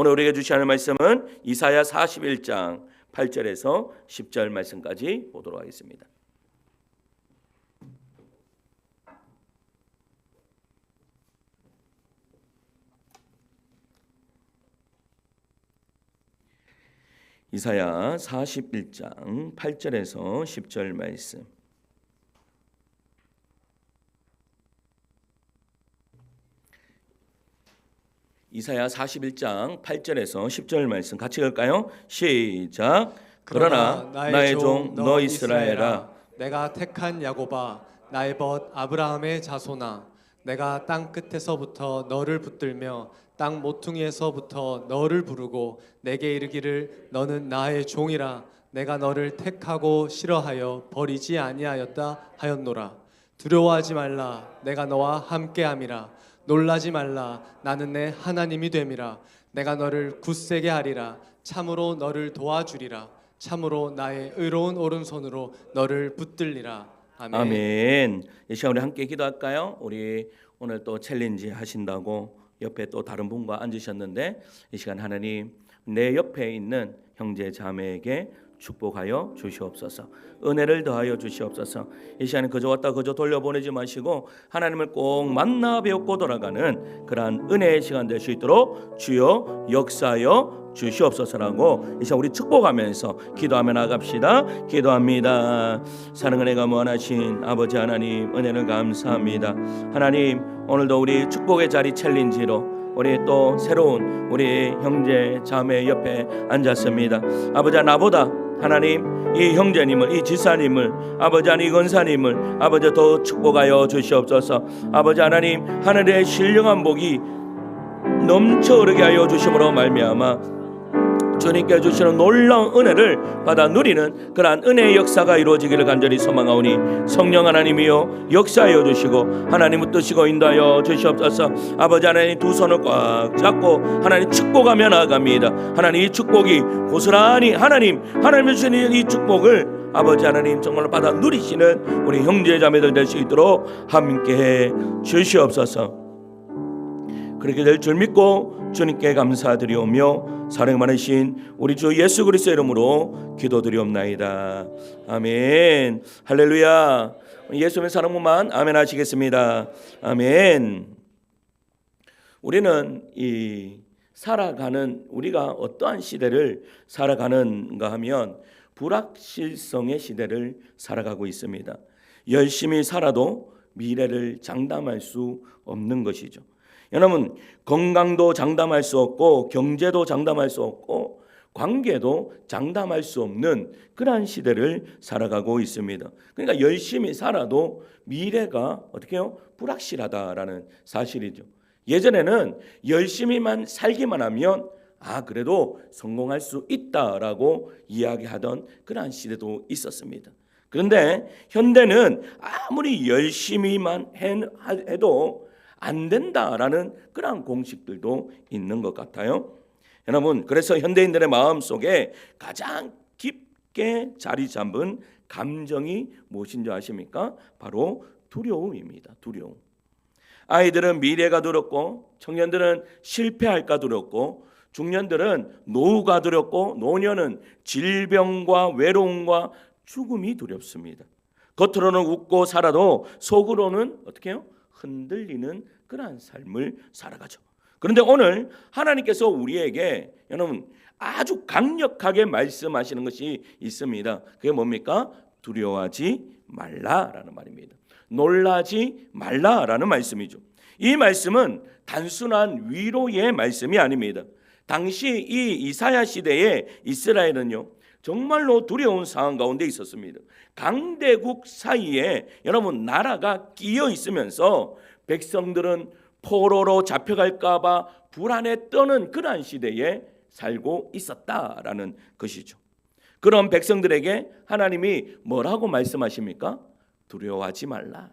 오늘 우리에게 주시는 말씀은 이사야 41장 8절에서 10절 말씀까지 보도록 하겠습니다. 이사야 41장 8절에서 10절 말씀. 이사야 41장 8절에서 10절 말씀 같이 읽을까요? 시작. 그러나 나의 종 너 이스라엘아, 내가 택한 야곱아, 나의 벗 아브라함의 자손아, 내가 땅 끝에서부터 너를 붙들며 땅 모퉁이에서부터 너를 부르고 내게 이르기를 너는 나의 종이라. 내가 너를 택하고 싫어하여 버리지 아니하였다 하였노라. 두려워하지 말라, 내가 너와 함께함이라. 놀라지 말라, 나는 내 하나님이 됨이라. 내가 너를 굳세게 하리라. 참으로 너를 도와주리라. 참으로 나의 의로운 오른손으로 너를 붙들리라. 아멘. 아멘. 이 시간 우리 함께 기도할까요? 우리 오늘 또 챌린지 하신다고 옆에 또 다른 분과 앉으셨는데, 이 시간 하나님 내 옆에 있는 형제 자매에게 축복하여 주시옵소서. 은혜를 더하여 주시옵소서. 이 시간에 그저 왔다 그저 돌려보내지 마시고 하나님을 꼭 만나 배우고 돌아가는 그러한 은혜의 시간 될 수 있도록 주여 역사하여 주시옵소서라고 이 시간 우리 축복하면서 기도하며 나갑시다. 기도합니다. 사랑은혜가 무한하신 아버지 하나님, 은혜를 감사합니다. 하나님, 오늘도 우리 축복의 자리 챌린지로 우리 또 새로운 우리 형제 자매 옆에 앉았습니다. 아버지, 나보다 하나님 이 형제님을, 이 지사님을, 아버지 하나님 이 권사님을 아버지 더 축복하여 주시옵소서. 아버지 하나님, 하늘의 신령한 복이 넘쳐 흐르게 하여 주심으로 말미암아 주님께 주시는 놀라운 은혜를 받아 누리는 그러한 은혜의 역사가 이루어지기를 간절히 소망하오니 성령 하나님이여 역사하여 주시고 하나님을 뜨시고 인도하여 주시옵소서. 아버지 하나님 두 손을 꽉 잡고 하나님 축복하며 나아갑니다. 하나님 이 축복이 고스란히 하나님이 주시는 이 축복을 아버지 하나님 정말로 받아 누리시는 우리 형제 자매들 될 수 있도록 함께해 주시옵소서. 그렇게 될 줄 믿고 주님께 감사드리오며 사랑 많으신 우리 주 예수 그리스도의 이름으로 기도드리옵나이다. 아멘. 할렐루야. 예수님의 사랑만 아멘 하시겠습니다. 아멘. 우리는 우리가 어떠한 시대를 살아가는가 하면 불확실성의 시대를 살아가고 있습니다. 열심히 살아도 미래를 장담할 수 없는 것이죠. 여러분, 건강도 장담할 수 없고 경제도 장담할 수 없고 관계도 장담할 수 없는 그러한 시대를 살아가고 있습니다. 그러니까 열심히 살아도 미래가 어떻게 해요? 불확실하다라는 사실이죠. 예전에는 열심히만 살기만 하면 그래도 성공할 수 있다라고 이야기하던 그러한 시대도 있었습니다. 그런데 현대는 아무리 열심히만 해도 안 된다라는 그러한 공식들도 있는 것 같아요. 여러분, 그래서 현대인들의 마음속에 가장 깊게 자리 잡은 감정이 무엇인지 아십니까? 바로 두려움입니다. 두려움. 아이들은 미래가 두렵고, 청년들은 실패할까 두렵고, 중년들은 노후가 두렵고, 노년은 질병과 외로움과 죽음이 두렵습니다. 겉으로는 웃고 살아도 속으로는 어떻게 해요? 흔들리는 그러한 삶을 살아가죠. 그런데 오늘 하나님께서 우리에게 여러분 아주 강력하게 말씀하시는 것이 있습니다. 그게 뭡니까? 두려워하지 말라라는 말입니다. 놀라지 말라라는 말씀이죠. 이 말씀은 단순한 위로의 말씀이 아닙니다. 당시 이 이사야 시대에 이스라엘은요, 정말로 두려운 상황 가운데 있었습니다. 강대국 사이에 여러분 나라가 끼어 있으면서 백성들은 포로로 잡혀갈까 봐 불안에 떠는 그러한 시대에 살고 있었다라는 것이죠. 그런 백성들에게 하나님이 뭐라고 말씀하십니까? 두려워하지 말라.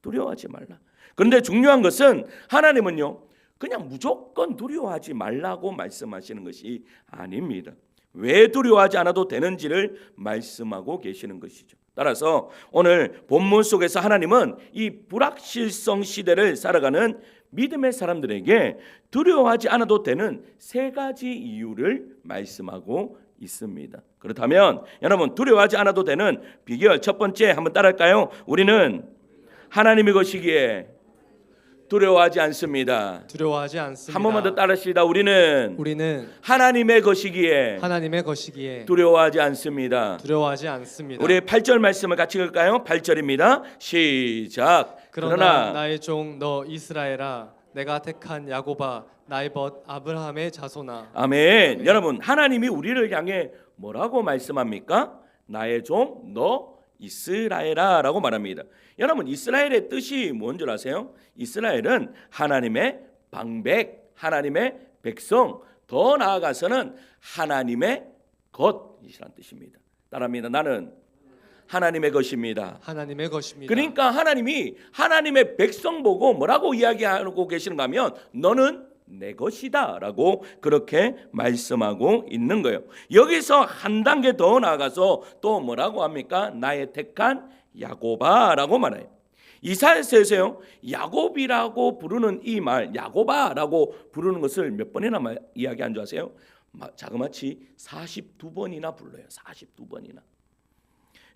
두려워하지 말라. 그런데 중요한 것은 하나님은요, 그냥 무조건 두려워하지 말라고 말씀하시는 것이 아닙니다. 왜 두려워하지 않아도 되는지를 말씀하고 계시는 것이죠. 따라서 오늘 본문 속에서 하나님은 이 불확실성 시대를 살아가는 믿음의 사람들에게 두려워하지 않아도 되는 세 가지 이유를 말씀하고 있습니다. 그렇다면 여러분, 두려워하지 않아도 되는 비결 첫 번째 한번 따라할까요? 우리는 하나님의 것이기에 두려워하지 않습니다. 두려워하지 않습니다. 한 번만 더 따라합시다. 우리는 하나님의 것이기에 하나님의 것이기에 두려워하지 않습니다. 두려워하지 않습니다. 우리 8절 말씀을 같이 읽을까요? 8절입니다. 시작. 그러나 나의 종 너 이스라엘아, 내가 택한 야곱아, 나의 벗 아브라함의 자손아. 아멘. 여러분, 하나님이 우리를 향해 뭐라고 말씀합니까? 나의 종 너 이스라엘아 라고 말합니다. 여러분, 이스라엘의 뜻이 뭔 줄 아세요? 이스라엘은 하나님의 방백, 하나님의 백성, 더 나아가서는 하나님의 것이라는 뜻입니다. 따라합니다. 나는 하나님의 것입니다. 하나님의 것입니다. 그러니까 하나님이 하나님의 백성 보고 뭐라고 이야기하고 계시는가 하면 너는 내 것이다 라고 그렇게 말씀하고 있는 거예요. 여기서 한 단계 더 나아가서 또 뭐라고 합니까? 나의 택한 야곱아 라고 말해요. 이사야서에서요, 야곱이라고 부르는 이 말, 야곱아라고 부르는 것을 몇 번이나 이야기한 줄 아세요? 자그마치 42번이나 불러요. 42번이나.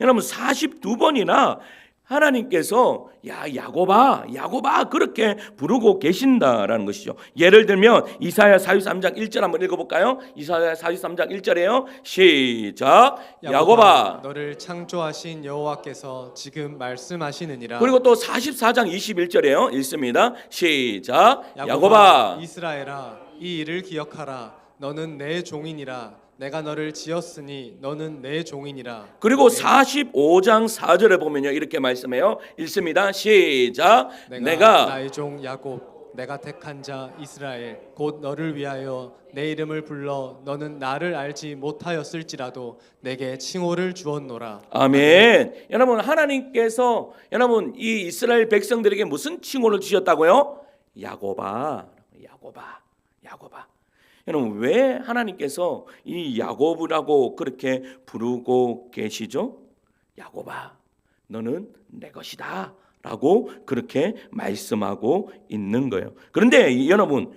여러분, 42번이나 하나님께서 야곱아 그렇게 부르고 계신다라는 것이죠. 예를 들면 이사야 43장 1절 한번 읽어볼까요? 이사야 43장 1절에요. 시작. 야곱아 너를 창조하신 여호와께서 지금 말씀하시느니라. 그리고 또 44장 21절에요. 읽습니다. 시작. 야곱아 이스라엘아, 이 일을 기억하라. 너는 내 종이니라. 내가 너를 지었으니 너는 내 종이니라. 그리고 45장 4절에 보면요, 이렇게 말씀해요. 읽습니다. 시작. 내가 나의 종 야곱, 내가 택한 자 이스라엘, 곧 너를 위하여 내 이름을 불러 너는 나를 알지 못하였을지라도 내게 칭호를 주었노라. 아멘. 여러분, 하나님께서 여러분 이 이스라엘 백성들에게 무슨 칭호를 주셨다고요? 야곱아. 여러분, 왜 하나님께서 이 야곱이라고 그렇게 부르고 계시죠? 야곱아, 너는 내 것이다 라고 그렇게 말씀하고 있는 거예요. 그런데 여러분,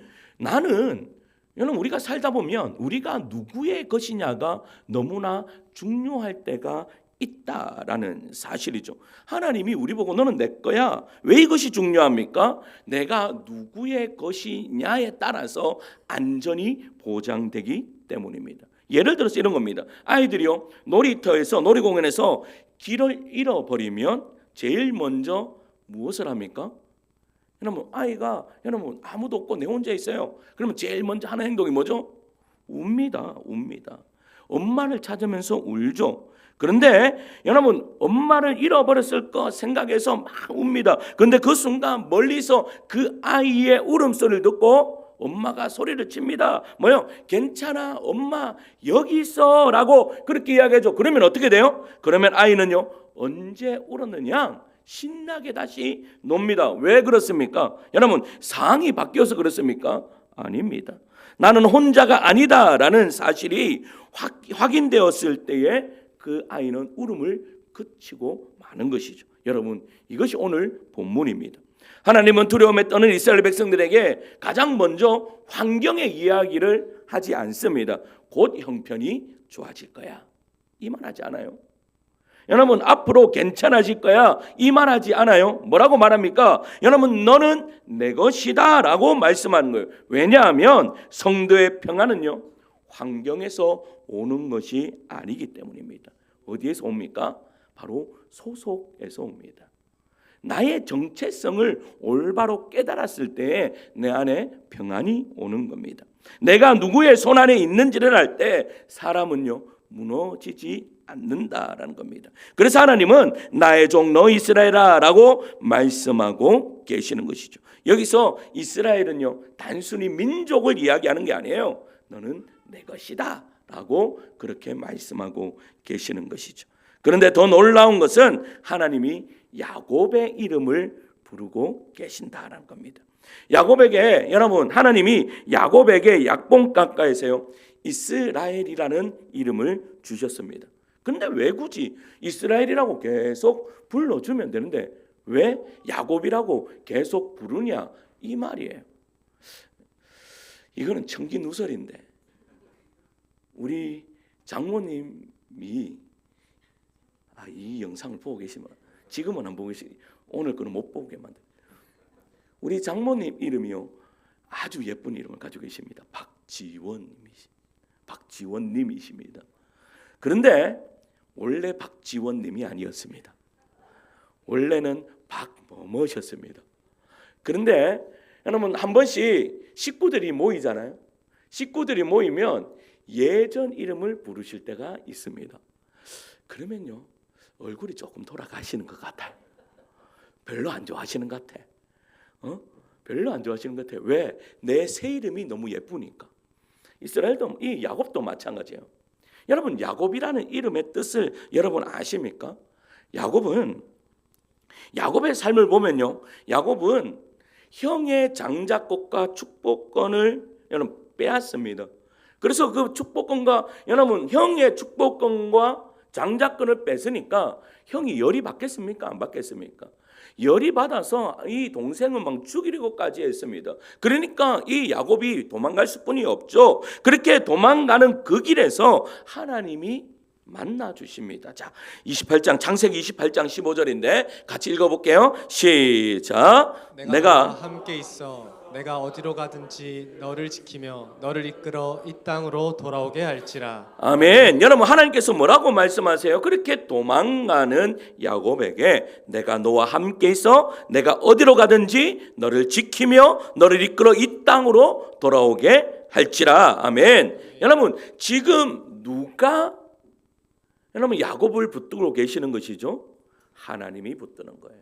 우리가 살다 보면 우리가 누구의 것이냐가 너무나 중요할 때가 있다라는 사실이죠. 하나님이 우리 보고 너는 내 거야. 왜 이것이 중요합니까? 내가 누구의 것이냐에 따라서 안전이 보장되기 때문입니다. 예를 들어서 이런 겁니다. 아이들이요, 놀이터에서 놀이공원에서 길을 잃어버리면 제일 먼저 무엇을 합니까? 여러분, 아이가 아무도 없고 내 혼자 있어요. 그러면 제일 먼저 하는 행동이 뭐죠? 웁니다. 엄마를 찾으면서 울죠. 그런데 여러분, 엄마를 잃어버렸을 거 생각해서 막 웁니다. 그런데 그 순간 멀리서 그 아이의 울음소리를 듣고 엄마가 소리를 칩니다. 뭐요? 괜찮아, 엄마 여기 있어 라고 그렇게 이야기하죠. 그러면 어떻게 돼요? 그러면 아이는요, 언제 울었느냐? 신나게 다시 놉니다. 왜 그렇습니까? 여러분, 상황이 바뀌어서 그렇습니까? 아닙니다. 나는 혼자가 아니다라는 사실이 확인되었을 때에 그 아이는 울음을 그치고 마는 것이죠. 여러분, 이것이 오늘 본문입니다. 하나님은 두려움에 떠는 이스라엘 백성들에게 가장 먼저 환경의 이야기를 하지 않습니다. 곧 형편이 좋아질 거야, 이 말하지 않아요. 여러분, 앞으로 괜찮아질 거야, 이 말하지 않아요. 뭐라고 말합니까? 여러분, 너는 내 것이다 라고 말씀하는 거예요. 왜냐하면 성도의 평안은요, 환경에서 오는 것이 아니기 때문입니다. 어디에서 옵니까? 바로 소속에서 옵니다. 나의 정체성을 올바로 깨달았을 때 내 안에 평안이 오는 겁니다. 내가 누구의 손 안에 있는지를 알 때 사람은요, 무너지지 않는다라는 겁니다. 그래서 하나님은 나의 종 너 이스라엘아 라고 말씀하고 계시는 것이죠. 여기서 이스라엘은요, 단순히 민족을 이야기하는 게 아니에요. 너는 내 것이다 라고 그렇게 말씀하고 계시는 것이죠. 그런데 더 놀라운 것은 하나님이 야곱의 이름을 부르고 계신다라는 겁니다. 야곱에게, 여러분, 하나님이 야곱에게 약봉가까이서요, 이스라엘이라는 이름을 주셨습니다. 그런데 왜 굳이 이스라엘이라고 계속 불러주면 되는데 왜 야곱이라고 계속 부르냐? 이 말이에요. 이거는 청기누설인데 우리 장모님이 이 영상을 보고 계시면 지금은 안 보고 계시 오늘 거는 못 보게 만들. 우리 장모님 이름이요 아주 예쁜 이름을 가지고 계십니다. 박지원님이십니다. 그런데 원래 박지원님이 아니었습니다. 원래는 박뭐뭐셨습니다. 그런데 여러분 한 번씩 식구들이 모이잖아요. 식구들이 모이면 예전 이름을 부르실 때가 있습니다. 그러면요 얼굴이 조금 돌아가시는 것 같아요. 별로 안 좋아하시는 것 같아. 별로 안 좋아하시는 것 같아. 왜? 내 새 이름이 너무 예쁘니까. 이스라엘도 이 야곱도 마찬가지예요. 여러분 야곱이라는 이름의 뜻을 여러분 아십니까? 야곱의 삶을 보면요, 야곱은 형의 장자권과 축복권을 여러분 빼앗습니다. 그래서 그 축복권과 여러분 형의 축복권과 장자권을 뺏으니까 형이 열이 받겠습니까? 안 받겠습니까? 열이 받아서 이 동생은 막 죽이려고까지 했습니다. 그러니까 이 야곱이 도망갈 수뿐이 없죠. 그렇게 도망가는 그 길에서 하나님이 만나 주십니다. 자, 28장 창세기 28장 15절인데 같이 읽어볼게요. 시작. 내가 함께 있어 내가 어디로 가든지 너를 지키며 너를 이끌어 이 땅으로 돌아오게 할지라. 아멘. 여러분 하나님께서 뭐라고 말씀하세요? 그렇게 도망가는 야곱에게 내가 너와 함께 있어 내가 어디로 가든지 너를 지키며 너를 이끌어 이 땅으로 돌아오게 할지라. 아멘. 여러분 지금 누가 여러분 야곱을 붙들고 계시는 것이죠? 하나님이 붙드는 거예요.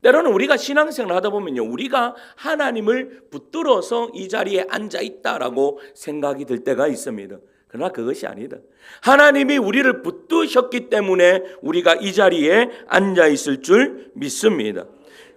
때로는 우리가 신앙생활을 하다 보면요, 우리가 하나님을 붙들어서 이 자리에 앉아 있다라고 생각이 들 때가 있습니다. 그러나 그것이 아니다. 하나님이 우리를 붙드셨기 때문에 우리가 이 자리에 앉아 있을 줄 믿습니다.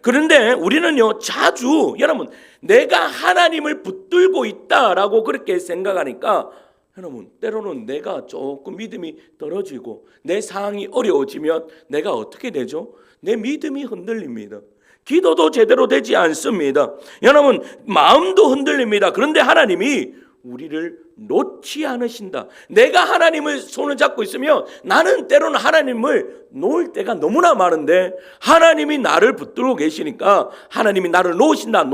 그런데 우리는요 자주 여러분 내가 하나님을 붙들고 있다라고 그렇게 생각하니까 여러분 때로는 내가 조금 믿음이 떨어지고 내 상황이 어려워지면 내가 어떻게 되죠? 내 믿음이 흔들립니다. 기도도 제대로 되지 않습니다. 여러분 마음도 흔들립니다. 그런데 하나님이 우리를 놓지 않으신다. 내가 하나님을 손을 잡고 있으면 나는 때로는 하나님을 놓을 때가 너무나 많은데 하나님이 나를 붙들고 계시니까 하나님이 나를 놓으신다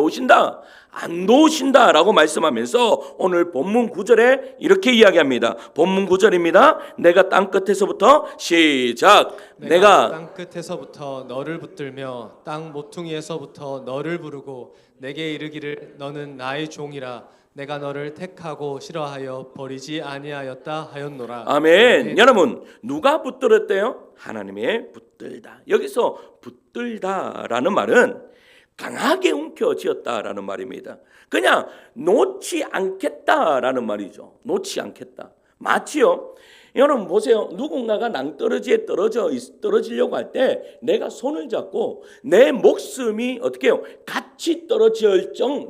안 놓으신다라고 말씀하면서 오늘 본문 9절에 이렇게 이야기합니다. 본문 9절입니다. 내가 땅 끝에서부터 시작. 내가 땅 끝에서부터 너를 붙들며 땅 모퉁이에서부터 너를 부르고 내게 이르기를 너는 나의 종이라. 내가 너를 택하고 싫어하여 버리지 아니하였다 하였노라. 아멘. 여러분 누가 붙들었대요? 하나님의 붙들다. 여기서 붙들다라는 말은 강하게 움켜쥐었다라는 말입니다. 그냥 놓지 않겠다라는 말이죠. 놓지 않겠다. 마치요. 여러분 보세요. 누군가가 낭떠러지에 떨어지려고 할 때 내가 손을 잡고 내 목숨이 어떻게 해요? 같이 떨어질 정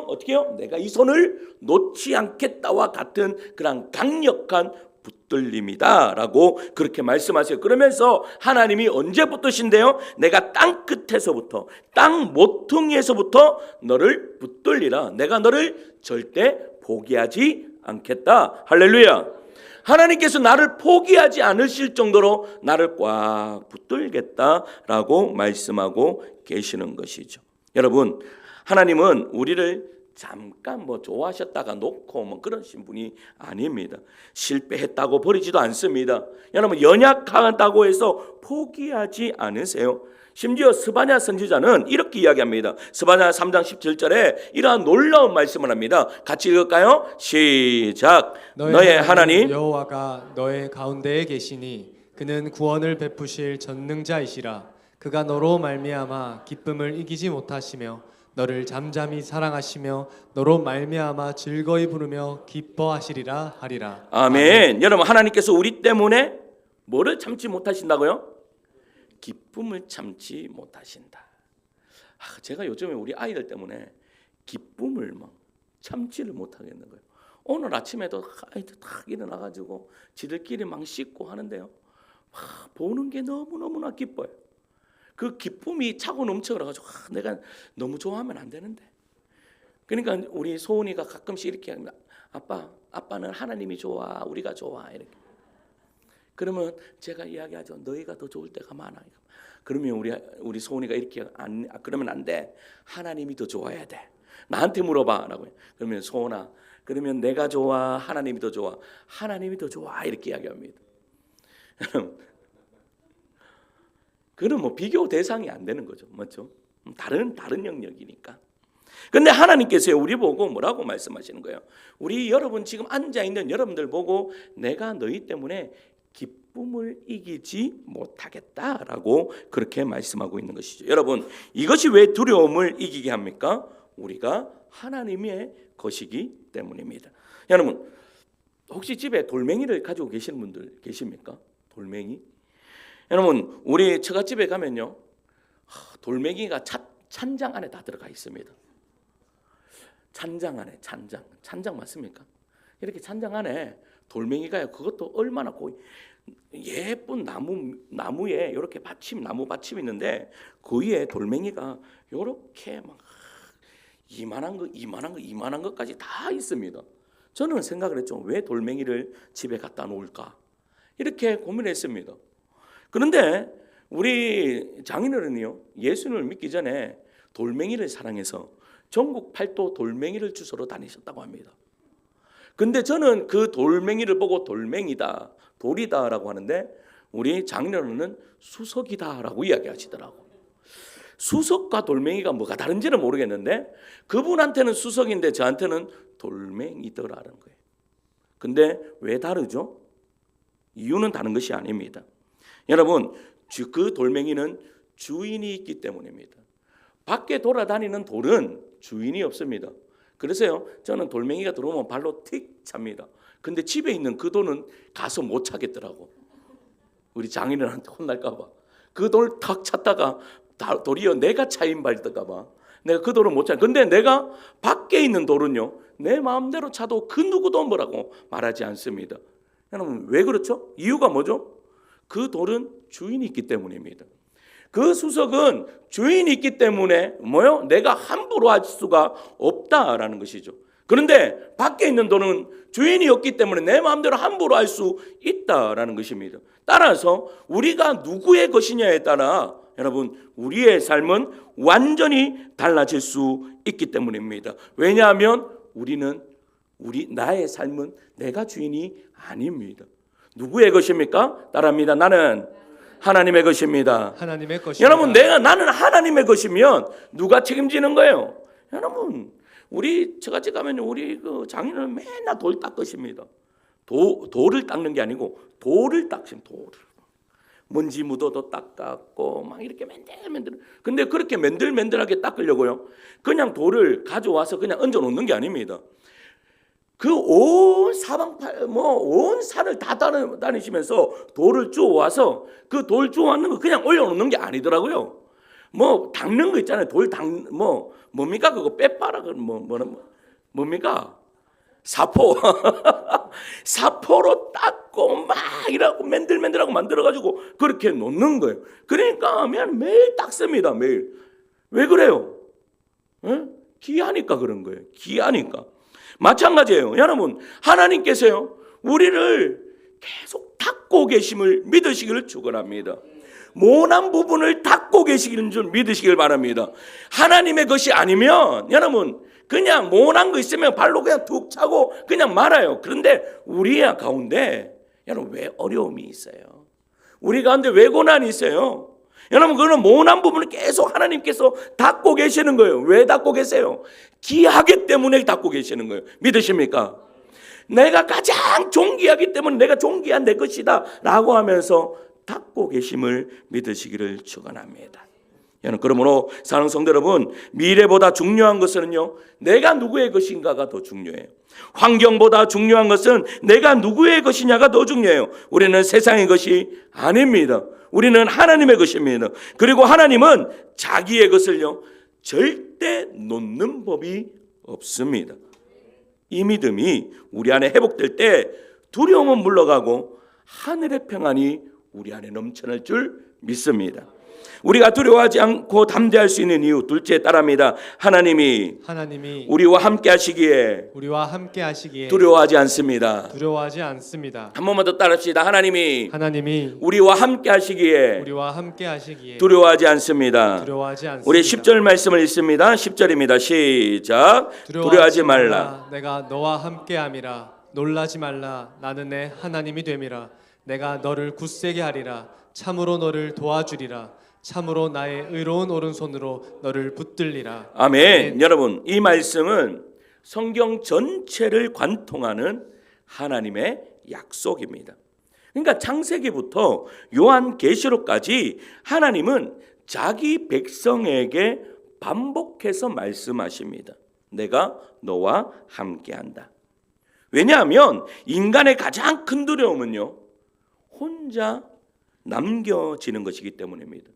어떻게 해요? 내가 이 손을 놓지 않겠다와 같은 그런 강력한 붙들림이다라고 그렇게 말씀하세요. 그러면서 하나님이 언제 붙드신대요? 내가 땅 끝에서부터 땅 모퉁이에서부터 너를 붙들리라. 내가 너를 절대 포기하지 않겠다. 할렐루야. 하나님께서 나를 포기하지 않으실 정도로 나를 꽉 붙들겠다라고 말씀하고 계시는 것이죠. 여러분 하나님은 우리를 잠깐 좋아하셨다가 놓고 그러신 분이 아닙니다. 실패했다고 버리지도 않습니다. 여러분 연약하다고 해서 포기하지 않으세요. 심지어 스바냐 선지자는 이렇게 이야기합니다. 스바냐 3장 17절에 이러한 놀라운 말씀을 합니다. 같이 읽을까요? 시작. 너의 하나님 여호와가 너의 가운데에 계시니 그는 구원을 베푸실 전능자이시라. 그가 너로 말미암아 기쁨을 이기지 못하시며 너를 잠잠히 사랑하시며 너로 말미암아 즐거이 부르며 기뻐하시리라 하리라. 아멘. 여러분 하나님께서 우리 때문에 뭐를 참지 못하신다고요? 기쁨을 참지 못하신다. 제가 요즘에 우리 아이들 때문에 기쁨을 참지를 못하겠는 거예요. 오늘 아침에도 아이들 다 일어나가지고 지들끼리 막 씻고 하는데요. 보는 게 너무너무나 기뻐요. 그 기쁨이 차고 넘쳐가지고 내가 너무 좋아하면 안 되는데. 그러니까 우리 소은이가 가끔씩 이렇게 합니다. 아빠는 하나님이 좋아, 우리가 좋아 이렇게. 그러면 제가 이야기하죠. 너희가 더 좋을 때가 많아. 그러면 우리 소은이가 이렇게 그러면 안 돼. 하나님이 더 좋아야 돼. 나한테 물어봐라고. 그러면 소은아, 그러면 내가 좋아, 하나님이 더 좋아, 하나님이 더 좋아 이렇게 이야기합니다. 그럼 뭐 비교 대상이 안 되는 거죠, 맞죠? 다른 영역이니까. 근데 하나님께서 우리 보고 뭐라고 말씀하시는 거예요? 우리 여러분 지금 앉아 있는 여러분들 보고 내가 너희 때문에 기쁨을 이기지 못하겠다라고 그렇게 말씀하고 있는 것이죠. 여러분, 이것이 왜 두려움을 이기게 합니까? 우리가 하나님의 것이기 때문입니다. 여러분, 혹시 집에 돌멩이를 가지고 계시는 분들 계십니까? 돌멩이? 여러분, 우리 처갓집에 가면요, 돌멩이가 찬장 안에 다 들어가 있습니다. 찬장 안에, 찬장 맞습니까? 이렇게 찬장 안에 돌멩이가요, 그것도 얼마나 예쁜 나무에 이렇게 나무 받침이 있는데 그 위에 돌멩이가 이렇게 막 이만한 것까지 다 있습니다. 저는 생각을 했죠. 왜 돌멩이를 집에 갖다 놓을까? 이렇게 고민했습니다. 그런데 우리 장인어른이요, 예수님을 믿기 전에 돌멩이를 사랑해서 전국 팔도 돌멩이를 주스러 다니셨다고 합니다. 근데 저는 그 돌멩이를 보고 돌멩이다, 돌이다라고 하는데 우리 장인어른은 수석이다라고 이야기하시더라고. 수석과 돌멩이가 뭐가 다른지는 모르겠는데 그분한테는 수석인데 저한테는 돌멩이더라는 거예요. 근데 왜 다르죠? 이유는 다른 것이 아닙니다. 여러분, 그 돌멩이는 주인이 있기 때문입니다. 밖에 돌아다니는 돌은 주인이 없습니다. 그래서요, 저는 돌멩이가 들어오면 발로 틱 찹니다. 근데 집에 있는 그 돌은 가서 못 차겠더라고. 우리 장인어른한테 혼날까 봐. 그 돌 탁 찼다가 돌이요 내가 차인 발일까 봐 내가 그 돌을 못 차. 근데 내가 밖에 있는 돌은요, 내 마음대로 차도 그 누구도 뭐라고 말하지 않습니다. 여러분, 왜 그렇죠? 이유가 뭐죠? 그 돌은 주인이 있기 때문입니다. 그 수석은 주인이 있기 때문에 뭐요? 내가 함부로 할 수가 없다라는 것이죠. 그런데 밖에 있는 돌은 주인이 없기 때문에 내 마음대로 함부로 할 수 있다라는 것입니다. 따라서 우리가 누구의 것이냐에 따라 여러분, 우리의 삶은 완전히 달라질 수 있기 때문입니다. 왜냐하면 나의 삶은 내가 주인이 아닙니다. 누구의 것입니까? 따라합니다. 나는 하나님의 것입니다. 하나님의 것입니다. 여러분, 나는 하나님의 것이면 누가 책임지는 거예요? 여러분, 우리 저같이 가면 우리 그 장인은 맨날 돌 닦으십니다. 돌을 닦는 게 아니고 돌을 닦으십니다. 돌을. 먼지 묻어도 닦았고 막 이렇게 맨들맨들. 근데 그렇게 맨들맨들하게 닦으려고요, 그냥 돌을 가져와서 그냥 얹어 놓는 게 아닙니다. 그 온 온 산을 다 다니시면서 돌을 주워와서 그 돌 주워왔는 거 그냥 올려놓는 게 아니더라고요. 뭐 닦는 거 있잖아요. 뭡니까 그거 빼빠라 뭡니까? 사포. 사포로 닦고 막 이라고 맨들맨들하고 만들어가지고 그렇게 놓는 거예요. 그러니까 매일 닦습니다. 매일. 왜 그래요? 귀하니까 그런 거예요. 귀하니까. 마찬가지예요. 여러분, 하나님께서요, 우리를 계속 닦고 계심을 믿으시기를 축원합니다. 모난 부분을 닦고 계시는 줄 믿으시길 바랍니다. 하나님의 것이 아니면 여러분, 그냥 모난 거 있으면 발로 그냥 툭 차고 그냥 말아요. 그런데 우리 가운데 여러분, 왜 어려움이 있어요? 우리 가운데 왜 고난이 있어요? 여러분, 그거는 모난 부분을 계속 하나님께서 닦고 계시는 거예요. 왜 닦고 계세요? 귀하기 때문에 닦고 계시는 거예요. 믿으십니까? 내가 가장 존귀하기 때문에 내가 존귀한 내 것이다 라고 하면서 닦고 계심을 믿으시기를 축원합니다. 여러분, 그러므로 사랑하는 성도 여러분, 미래보다 중요한 것은요, 내가 누구의 것인가가 더 중요해요. 환경보다 중요한 것은 내가 누구의 것이냐가 더 중요해요. 우리는 세상의 것이 아닙니다. 우리는 하나님의 것입니다. 그리고 하나님은 자기의 것을요, 절대 놓는 법이 없습니다. 이 믿음이 우리 안에 회복될 때 두려움은 물러가고 하늘의 평안이 우리 안에 넘쳐날 줄 믿습니다. 우리가 두려워하지 않고 담대할 수 있는 이유 둘째 따라합니다. 하나님이 우리와 함께 하시기에 두려워하지 않습니다. 한 번만 더 따라합시다. 하나님이 우리와 함께 하시기에 두려워하지 않습니다. 우리 10절 말씀을 읽습니다. 10절입니다. 시작. 두려워하지 말라. 내가 너와 함께함이라. 놀라지 말라. 나는 내 하나님이 됨이라. 내가 너를 굳세게 하리라. 참으로 너를 도와주리라. 참으로 나의 의로운 오른손으로 너를 붙들리라. 아멘. 여러분, 이 말씀은 성경 전체를 관통하는 하나님의 약속입니다. 그러니까 창세기부터 요한계시록까지 하나님은 자기 백성에게 반복해서 말씀하십니다. 내가 너와 함께한다. 왜냐하면 인간의 가장 큰 두려움은요, 혼자 남겨지는 것이기 때문입니다.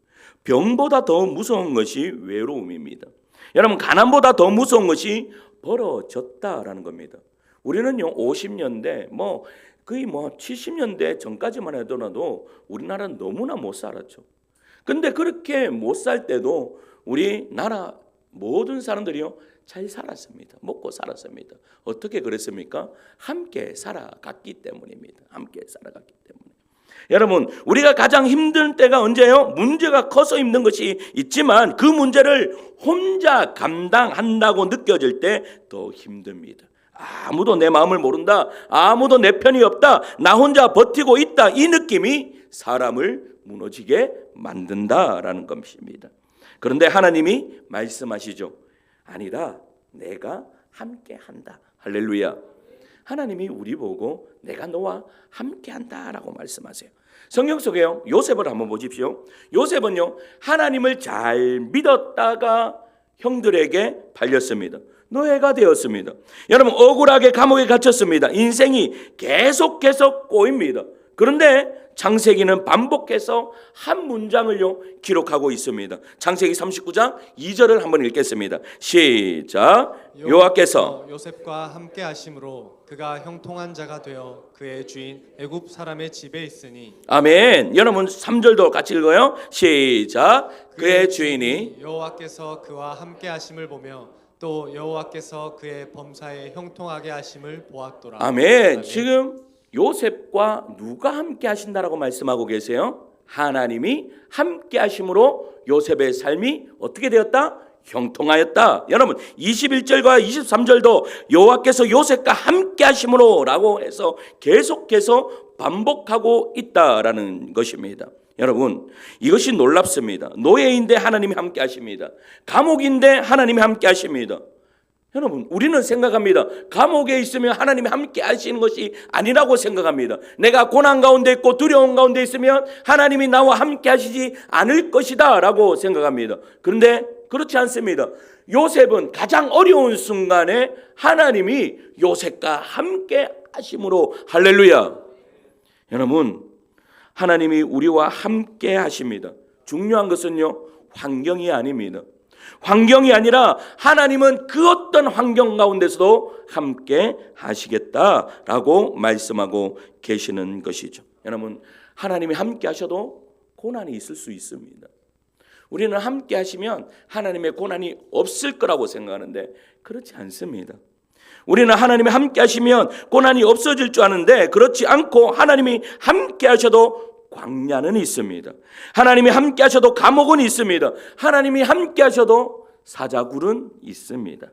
병보다 더 무서운 것이 외로움입니다. 여러분, 가난보다 더 무서운 것이 벌어졌다라는 겁니다. 우리는요 50년대 거의 70년대 전까지만 하더라도 우리나라는 너무나 못 살았죠. 근데 그렇게 못 살 때도 우리나라 모든 사람들이요 잘 살았습니다. 먹고 살았습니다. 어떻게 그랬습니까? 함께 살아갔기 때문입니다. 함께 살아갔기 때문에. 여러분, 우리가 가장 힘든 때가 언제예요? 문제가 커서 힘든 것이 있지만 그 문제를 혼자 감당한다고 느껴질 때 더 힘듭니다. 아무도 내 마음을 모른다. 아무도 내 편이 없다. 나 혼자 버티고 있다. 이 느낌이 사람을 무너지게 만든다라는 것입니다. 그런데 하나님이 말씀하시죠. 아니다. 내가 함께한다. 할렐루야. 하나님이 우리 보고 내가 너와 함께한다라고 말씀하세요. 성경 속에요 요셉을 한번 보십시오. 요셉은요 하나님을 잘 믿었다가 형들에게 팔렸습니다. 노예가 되었습니다. 여러분, 억울하게 감옥에 갇혔습니다. 인생이 계속 꼬입니다. 그런데 창세기는 반복해서 한 문장을요 기록하고 있습니다. 창세기 39장 2절을 한번 읽겠습니다. 시작. 여호와께서 요셉과 함께 하심으로 그가 형통한 자가 되어 그의 주인 애굽 사람의 집에 있으니. 아멘. 여러분 3절도 같이 읽어요. 시작. 그의 주인이 여호와께서 그와 함께 하심을 보며 또 여호와께서 그의 범사에 형통하게 하심을 보았더라. 아멘. 지금 요셉과 누가 함께 하신다라고 말씀하고 계세요? 하나님이 함께 하심으로 요셉의 삶이 어떻게 되었다? 형통하였다. 여러분 21절과 23절도 여호와께서 요셉과 함께 하심으로 라고 해서 계속해서 반복하고 있다라는 것입니다. 여러분, 이것이 놀랍습니다. 노예인데 하나님이 함께 하십니다. 감옥인데 하나님이 함께 하십니다. 여러분, 우리는 생각합니다. 감옥에 있으면 하나님이 함께 하시는 것이 아니라고 생각합니다. 내가 고난 가운데 있고 두려움 가운데 있으면 하나님이 나와 함께 하시지 않을 것이다 라고 생각합니다. 그런데 그렇지 않습니다. 요셉은 가장 어려운 순간에 하나님이 요셉과 함께 하심으로 할렐루야. 여러분, 하나님이 우리와 함께 하십니다. 중요한 것은요 환경이 아닙니다. 환경이 아니라 하나님은 그 어떤 환경 가운데서도 함께 하시겠다라고 말씀하고 계시는 것이죠. 여러분, 하나님이 함께 하셔도 고난이 있을 수 있습니다. 우리는 함께 하시면 하나님의 고난이 없을 거라고 생각하는데 그렇지 않습니다. 우리는 하나님이 함께 하시면 고난이 없어질 줄 아는데 그렇지 않고 하나님이 함께 하셔도 광야는 있습니다. 하나님이 함께 하셔도 감옥은 있습니다. 하나님이 함께 하셔도 사자굴은 있습니다.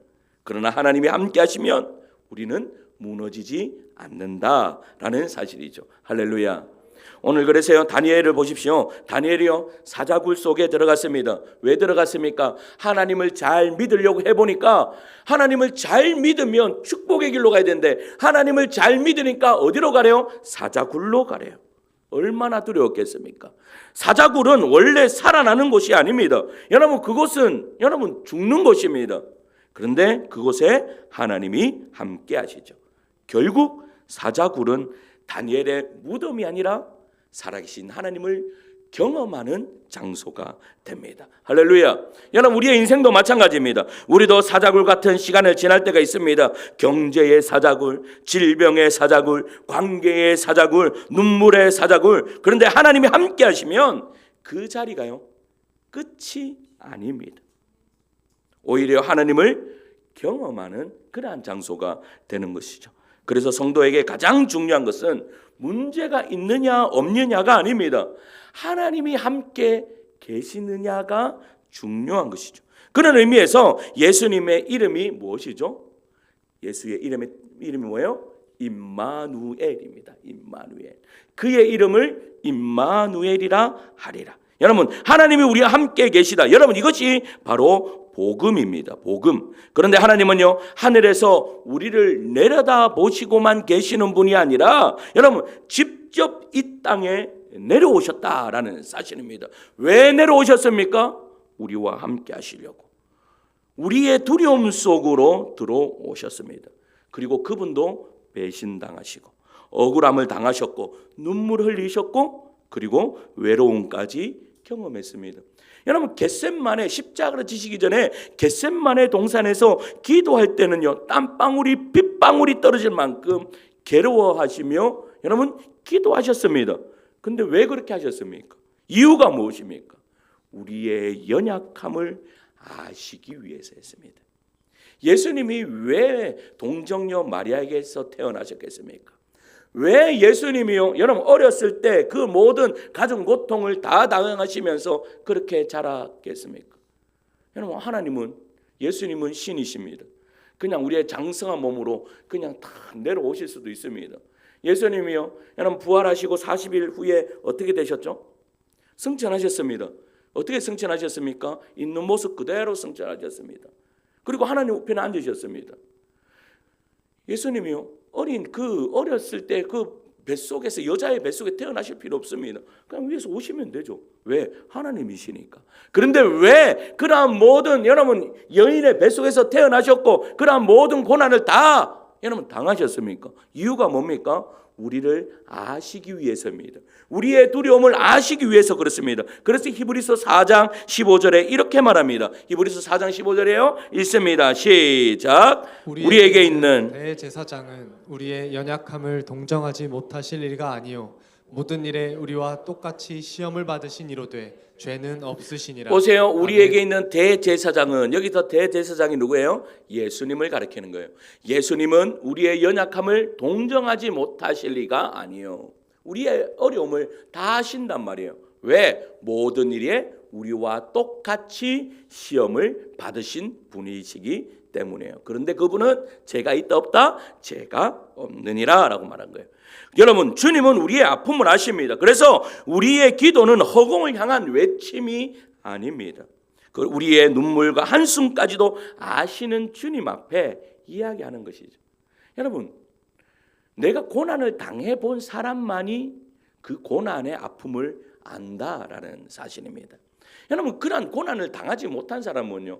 그러나 하나님이 함께 하시면 우리는 무너지지 않는다라는 사실이죠. 할렐루야. 오늘 그래서요 다니엘을 보십시오. 다니엘이요 사자굴 속에 들어갔습니다. 왜 들어갔습니까? 하나님을 잘 믿으려고 해보니까 하나님을 잘 믿으면 축복의 길로 가야 되는데 하나님을 잘 믿으니까 어디로 가래요? 사자굴로 가래요. 얼마나 두려웠겠습니까? 사자굴은 원래 살아나는 곳이 아닙니다. 여러분, 그곳은 여러분 죽는 곳입니다. 그런데 그곳에 하나님이 함께 하시죠. 결국 사자굴은 다니엘의 무덤이 아니라 살아계신 하나님을 경험하는 장소가 됩니다. 할렐루야. 여러분, 우리의 인생도 마찬가지입니다. 우리도 사자굴 같은 시간을 지날 때가 있습니다. 경제의 사자굴, 질병의 사자굴, 관계의 사자굴, 눈물의 사자굴. 그런데 하나님이 함께 하시면 그 자리가요 끝이 아닙니다. 오히려 하나님을 경험하는 그러한 장소가 되는 것이죠. 그래서 성도에게 가장 중요한 것은 문제가 있느냐 없느냐가 아닙니다. 하나님이 함께 계시느냐가 중요한 것이죠. 그런 의미에서 예수님의 이름이 무엇이죠? 예수의 이름이 뭐예요? 임마누엘입니다. 임마누엘. 그의 이름을 임마누엘이라 하리라. 여러분, 하나님이 우리와 함께 계시다. 여러분, 이것이 바로 복음입니다. 복음. 그런데 하나님은요, 하늘에서 우리를 내려다 보시고만 계시는 분이 아니라 여러분, 직접 이 땅에 내려오셨다라는 사실입니다. 왜 내려오셨습니까? 우리와 함께 하시려고. 우리의 두려움 속으로 들어오셨습니다. 그리고 그분도 배신당하시고 억울함을 당하셨고 눈물 흘리셨고 그리고 외로움까지 경험했습니다. 여러분, 겟셋마네 십자가를 지시기 전에 겟셋마네 동산에서 기도할 때는요, 땀방울이 빗방울이 떨어질 만큼 괴로워하시며 여러분 기도하셨습니다. 근데 왜 그렇게 하셨습니까? 이유가 무엇입니까? 우리의 연약함을 아시기 위해서 했습니다. 예수님이 왜 동정녀 마리아에게서 태어나셨겠습니까? 왜 예수님이요, 여러분 어렸을 때 그 모든 가정 고통을 다 당하시면서 그렇게 자랐겠습니까? 여러분, 하나님은, 예수님은 신이십니다. 그냥 우리의 장성한 몸으로 그냥 다 내려오실 수도 있습니다. 예수님이요, 여러분 부활하시고 40일 후에 어떻게 되셨죠? 승천하셨습니다. 어떻게 승천하셨습니까? 있는 모습 그대로 승천하셨습니다. 그리고 하나님 우편에 앉으셨습니다. 예수님이요, 어렸을 때 그 뱃속에서, 여자의 뱃속에 태어나실 필요 없습니다. 그냥 위에서 오시면 되죠. 왜? 하나님이시니까. 그런데 왜 그러한 모든, 여러분 여인의 뱃속에서 태어나셨고 그러한 모든 고난을 다 여러분 당하셨습니까? 이유가 뭡니까? 우리를 아시기 위해서입니다. 우리의 두려움을 아시기 위해서 그렇습니다. 그래서 히브리서 4장 15절에 이렇게 말합니다. 히브리서 4장 15절에요. 읽습니다. 시작. 우리에게 있는 대제사장은 우리의 연약함을 동정하지 못하실 일가 아니요 모든 일에 우리와 똑같이 시험을 받으신 이로되 죄는 없으시니라. 보세요. 우리에게 있는 대제사장은, 여기서 대제사장이 누구예요? 예수님을 가리키는 거예요. 예수님은 우리의 연약함을 동정하지 못하실 리가 아니요, 우리의 어려움을 다 하신단 말이에요. 왜? 모든 일에 우리와 똑같이 시험을 받으신 분이시기 때문에요. 그런데 그분은 죄가 있다 없다? 죄가 없느니라 라고 말한 거예요. 여러분, 주님은 우리의 아픔을 아십니다. 그래서 우리의 기도는 허공을 향한 외침이 아닙니다. 우리의 눈물과 한숨까지도 아시는 주님 앞에 이야기하는 것이죠. 여러분, 내가 고난을 당해본 사람만이 그 고난의 아픔을 안다라는 사실입니다. 여러분, 그러한 고난을 당하지 못한 사람은요,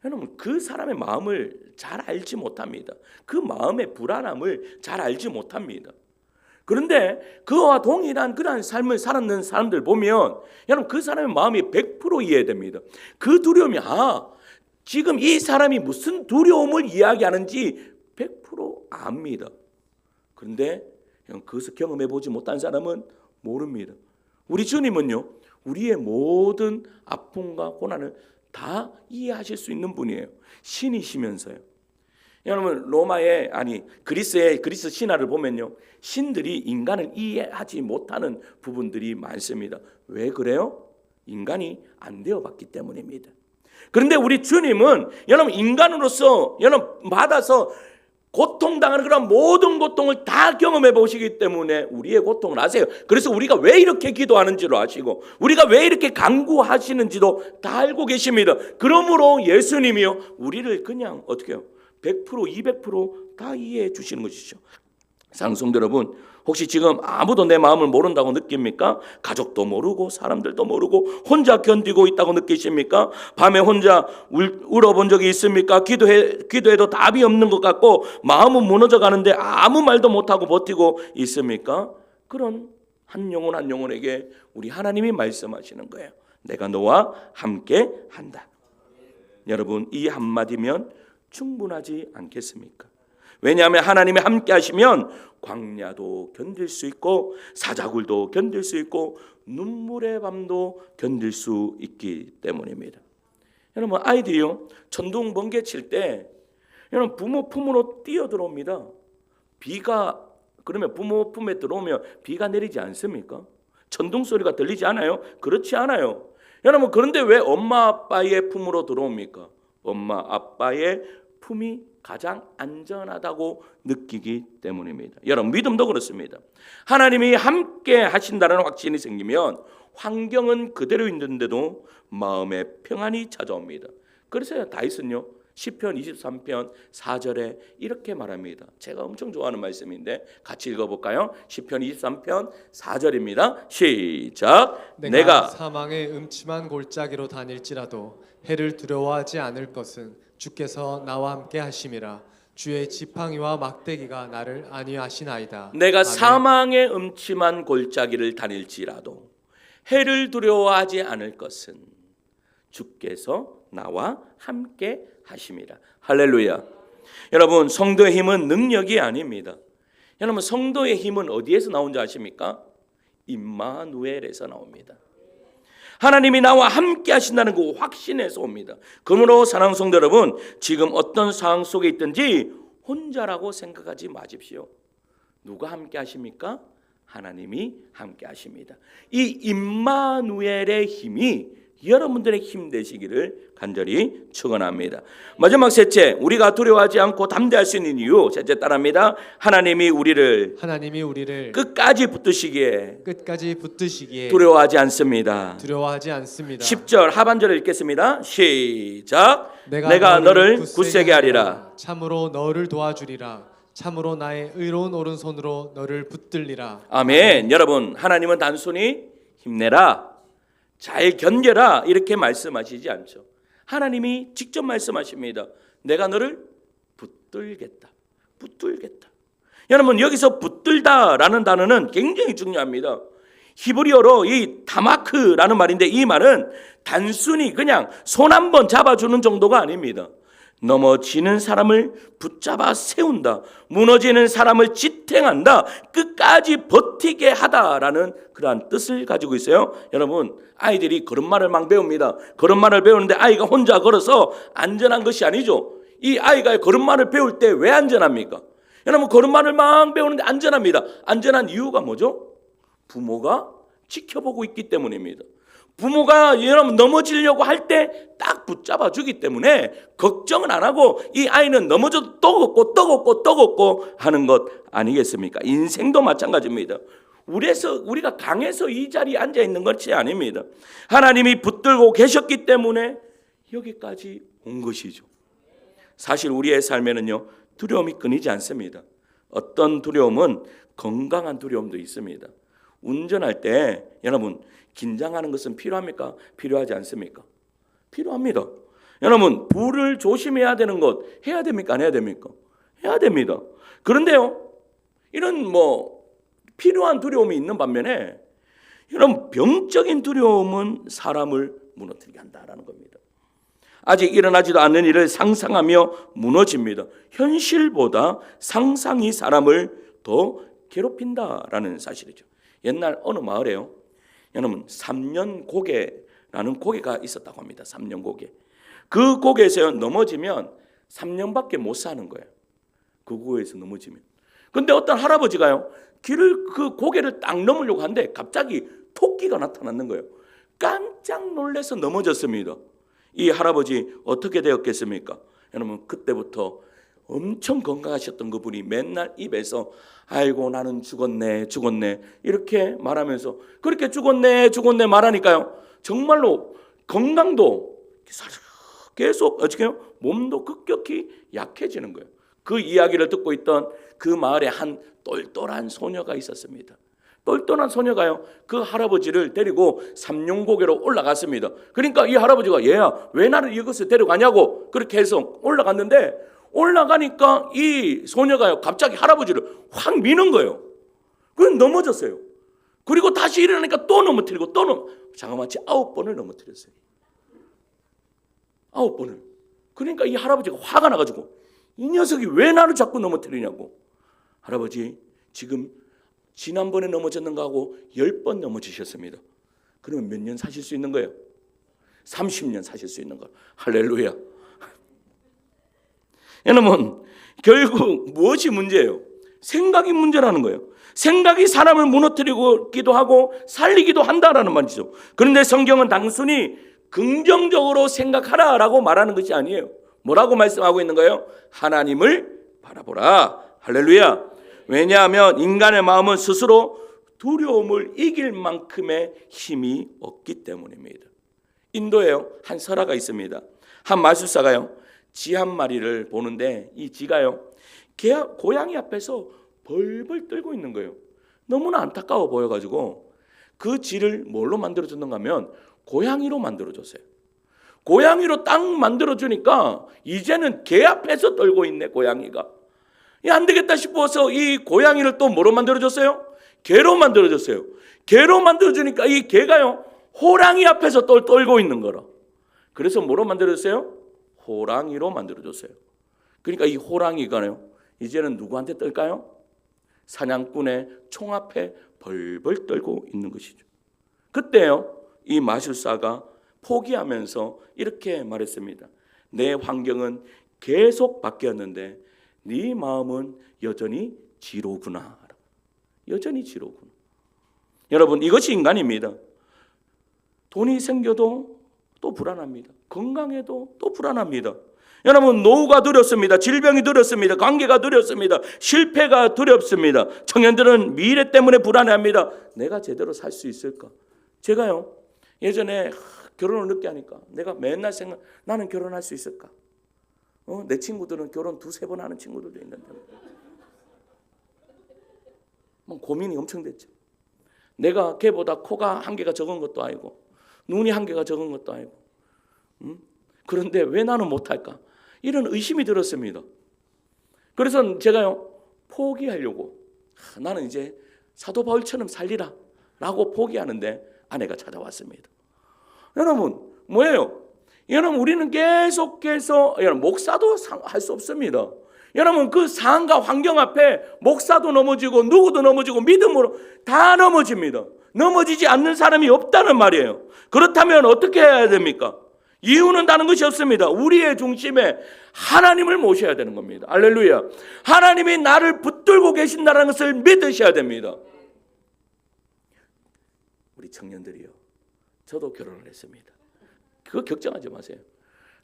여러분 그 사람의 마음을 잘 알지 못합니다. 그 마음의 불안함을 잘 알지 못합니다. 그런데 그와 동일한 그러한 삶을 살았는 사람들 보면 여러분 그 사람의 마음이 100% 이해됩니다. 그 두려움이 지금 이 사람이 무슨 두려움을 이야기하는지 100% 압니다. 그런데 그것을 경험해 보지 못한 사람은 모릅니다. 우리 주님은요, 우리의 모든 아픔과 고난을 다 이해하실 수 있는 분이에요. 신이시면서요. 여러분, 그리스 신화를 보면요, 신들이 인간을 이해하지 못하는 부분들이 많습니다. 왜 그래요? 인간이 안 되어봤기 때문입니다. 그런데 우리 주님은 여러분 인간으로서 여러분 받아서 고통당하는 그런 모든 고통을 다 경험해 보시기 때문에 우리의 고통을 아세요. 그래서 우리가 왜 이렇게 기도하는지도 아시고 우리가 왜 이렇게 간구하시는지도 다 알고 계십니다. 그러므로 예수님이요, 우리를 그냥 어떻게 해요? 100% 200% 다 이해해 주시는 것이죠. 상성도 여러분, 혹시 지금 아무도 내 마음을 모른다고 느낍니까? 가족도 모르고 사람들도 모르고 혼자 견디고 있다고 느끼십니까? 밤에 혼자 울어본 적이 있습니까? 기도해도 답이 없는 것 같고 마음은 무너져 가는데 아무 말도 못하고 버티고 있습니까? 그런 한 영혼 한 영혼에게 우리 하나님이 말씀하시는 거예요. 내가 너와 함께 한다. 여러분, 이 한마디면 충분하지 않겠습니까? 왜냐하면 하나님이 함께 하시면 광야도 견딜 수 있고 사자굴도 견딜 수 있고 눈물의 밤도 견딜 수 있기 때문입니다. 여러분, 아이들이요, 천둥 번개 칠 때 여러분 부모 품으로 뛰어들어옵니다. 비가, 그러면 부모 품에 들어오면 비가 내리지 않습니까? 천둥 소리가 들리지 않아요? 그렇지 않아요. 여러분, 그런데 왜 엄마 아빠의 품으로 들어옵니까? 엄마 아빠의 품이 가장 안전하다고 느끼기 때문입니다. 여러분, 믿음도 그렇습니다. 하나님이 함께 하신다는 확신이 생기면 환경은 그대로 있는데도 마음에 평안이 찾아옵니다. 그래서 다윗은요, 시편 23편 4절에 이렇게 말합니다. 제가 엄청 좋아하는 말씀인데 같이 읽어볼까요? 시편 23편 4절입니다. 시작. 내가 사망의 음침한 골짜기로 다닐지라도 해를 두려워하지 않을 것은 주께서 나와 함께 하심이라. 주의 지팡이와 막대기가 나를 안위하시나이다. 내가 아멘. 사망의 음침한 골짜기를 다닐지라도 해를 두려워하지 않을 것은 주께서 나와 함께 하심이라. 할렐루야. 여러분, 성도의 힘은 능력이 아닙니다. 여러분, 성도의 힘은 어디에서 나온지 아십니까? 임마누엘에서 나옵니다. 하나님이 나와 함께 하신다는 그 확신에서 옵니다. 그러므로 사랑하는 성도 여러분, 지금 어떤 상황 속에 있든지 혼자라고 생각하지 마십시오. 누가 함께 하십니까? 하나님이 함께 하십니다. 이 임마누엘의 힘이 여러분들의 힘 되시기를 간절히 축원합니다. 마지막 셋째, 우리가 두려워하지 않고 담대할 수 있는 이유, 셋째 따라합니다. 하나님이 우리를 끝까지 붙드시기에 두려워하지 않습니다. 10절 하반절을 읽겠습니다. 시작. 내가 너를 굳세게 하리라. 참으로 너를 도와주리라. 참으로 나의 의로운 오른손으로 너를 붙들리라. 아멘. 여러분, 하나님은 단순히 힘내라, 잘 견뎌라 이렇게 말씀하시지 않죠. 하나님이 직접 말씀하십니다. 내가 너를 붙들겠다. 붙들겠다. 여러분, 여기서 붙들다라는 단어는 굉장히 중요합니다. 히브리어로 이 다마크라는 말인데, 이 말은 단순히 그냥 손 한번 잡아주는 정도가 아닙니다. 넘어지는 사람을 붙잡아 세운다, 무너지는 사람을 지탱한다, 끝까지 버티게 하다라는 그러한 뜻을 가지고 있어요. 여러분, 아이들이 걸음마를 막 배웁니다. 걸음마를 배우는데 아이가 혼자 걸어서 안전한 것이 아니죠. 이 아이가 걸음마를 배울 때 왜 안전합니까? 여러분, 걸음마를 막 배우는데 안전합니다. 안전한 이유가 뭐죠? 부모가 지켜보고 있기 때문입니다. 부모가 여러분 넘어지려고 할 때 딱 붙잡아 주기 때문에 걱정은 안 하고 이 아이는 넘어져도 또 걷고 또 걷고 또 걷고 하는 것 아니겠습니까? 인생도 마찬가지입니다. 우리가 강해서 이 자리에 앉아 있는 것이 아닙니다. 하나님이 붙들고 계셨기 때문에 여기까지 온 것이죠. 사실 우리의 삶에는요, 두려움이 끊이지 않습니다. 어떤 두려움은 건강한 두려움도 있습니다. 운전할 때 여러분, 긴장하는 것은 필요합니까? 필요하지 않습니까? 필요합니다. 여러분, 불을 조심해야 되는 것 해야 됩니까? 안 해야 됩니까? 해야 됩니다. 그런데요, 이런 필요한 두려움이 있는 반면에 여러분, 병적인 두려움은 사람을 무너뜨리게 한다라는 겁니다. 아직 일어나지도 않는 일을 상상하며 무너집니다. 현실보다 상상이 사람을 더 괴롭힌다라는 사실이죠. 옛날 어느 마을에요, 여러분, 3년 고개라는 고개가 있었다고 합니다. 3년 고개. 그 고개에서 넘어지면 3년밖에 못 사는 거예요. 그 고개에서 넘어지면. 근데 어떤 할아버지가요, 그 고개를 딱 넘으려고 하는데 갑자기 토끼가 나타났는 거예요. 깜짝 놀라서 넘어졌습니다. 이 할아버지 어떻게 되었겠습니까? 여러분, 그때부터 엄청 건강하셨던 그분이 맨날 입에서 아이고 나는 죽었네 이렇게 말하면서, 그렇게 죽었네 말하니까요, 정말로 건강도 계속 어떻게 몸도 급격히 약해지는 거예요. 그 이야기를 듣고 있던 그 마을에 한 똘똘한 소녀가 있었습니다. 똘똘한 소녀가요, 그 할아버지를 데리고 삼룡고개로 올라갔습니다. 그러니까 이 할아버지가 얘야 왜 나를 이것을 데려가냐고 그렇게 해서 올라갔는데, 올라가니까 이 소녀가요 갑자기 할아버지를 확 미는 거예요. 그럼 넘어졌어요. 그리고 다시 일어나니까 또 넘어뜨리고 자그마치 9번을 넘어뜨렸어요. 9번을. 그러니까 이 할아버지가 화가 나가지고 이 녀석이 왜 나를 자꾸 넘어뜨리냐고. 할아버지 지금 지난번에 넘어졌는가 하고 10번 넘어지셨습니다. 그러면 몇 년 사실 수 있는 거예요? 30년 사실 수 있는 거예요. 할렐루야. 여러분 결국 무엇이 문제예요? 생각이 문제라는 거예요. 생각이 사람을 무너뜨리기도 하고 살리기도 한다라는 말이죠. 그런데 성경은 단순히 긍정적으로 생각하라라고 말하는 것이 아니에요. 뭐라고 말씀하고 있는 거예요? 하나님을 바라보라. 할렐루야. 왜냐하면 인간의 마음은 스스로 두려움을 이길 만큼의 힘이 없기 때문입니다. 인도에요 한 설화가 있습니다. 한 마술사가요 쥐 한 마리를 보는데 이 쥐가요 고양이 앞에서 벌벌 떨고 있는 거예요. 너무나 안타까워 보여가지고 그 쥐를 뭘로 만들어줬는가 하면 고양이로 만들어줬어요. 고양이로 딱 만들어주니까 이제는 개 앞에서 떨고 있네 고양이가. 안 되겠다 싶어서 이 고양이를 또 뭐로 만들어줬어요? 개로 만들어줬어요. 개로 만들어주니까 이 개가요 호랑이 앞에서 떨고 있는 거라. 그래서 뭐로 만들어줬어요? 호랑이로 만들어줬어요. 그러니까 이 호랑이가요 이제는 누구한테 떨까요? 사냥꾼의 총 앞에 벌벌 떨고 있는 것이죠. 그때요 이 마술사가 포기하면서 이렇게 말했습니다. 내 환경은 계속 바뀌었는데 네 마음은 여전히 쥐로구나. 여전히 쥐로구나. 여러분 이것이 인간입니다. 돈이 생겨도 또 불안합니다. 건강해도 또 불안합니다. 여러분 노후가 두렵습니다. 질병이 두렵습니다. 관계가 두렵습니다. 실패가 두렵습니다. 청년들은 미래 때문에 불안해합니다. 내가 제대로 살 수 있을까? 제가요 예전에 결혼을 늦게 하니까 내가 맨날 생각 나는 결혼할 수 있을까? 내 친구들은 결혼 2-3번 하는 친구들도 있는데 고민이 엄청 됐죠. 내가 걔보다 코가 한 개가 적은 것도 아니고 눈이 한 개가 적은 것도 아니고 그런데 왜 나는 못할까? 이런 의심이 들었습니다. 그래서 제가요 포기하려고 나는 이제 사도 바울처럼 살리라 라고 포기하는데 아내가 찾아왔습니다. 여러분 뭐예요? 여러분 우리는 계속해서 목사도 할 수 없습니다. 여러분 그 상황과 환경 앞에 목사도 넘어지고 누구도 넘어지고 믿음으로 다 넘어집니다. 넘어지지 않는 사람이 없다는 말이에요. 그렇다면 어떻게 해야 됩니까? 이유는 다른 것이 없습니다. 우리의 중심에 하나님을 모셔야 되는 겁니다. 할렐루야. 하나님이 나를 붙들고 계신다는 것을 믿으셔야 됩니다. 우리 청년들이요 저도 결혼을 했습니다. 그거 걱정하지 마세요.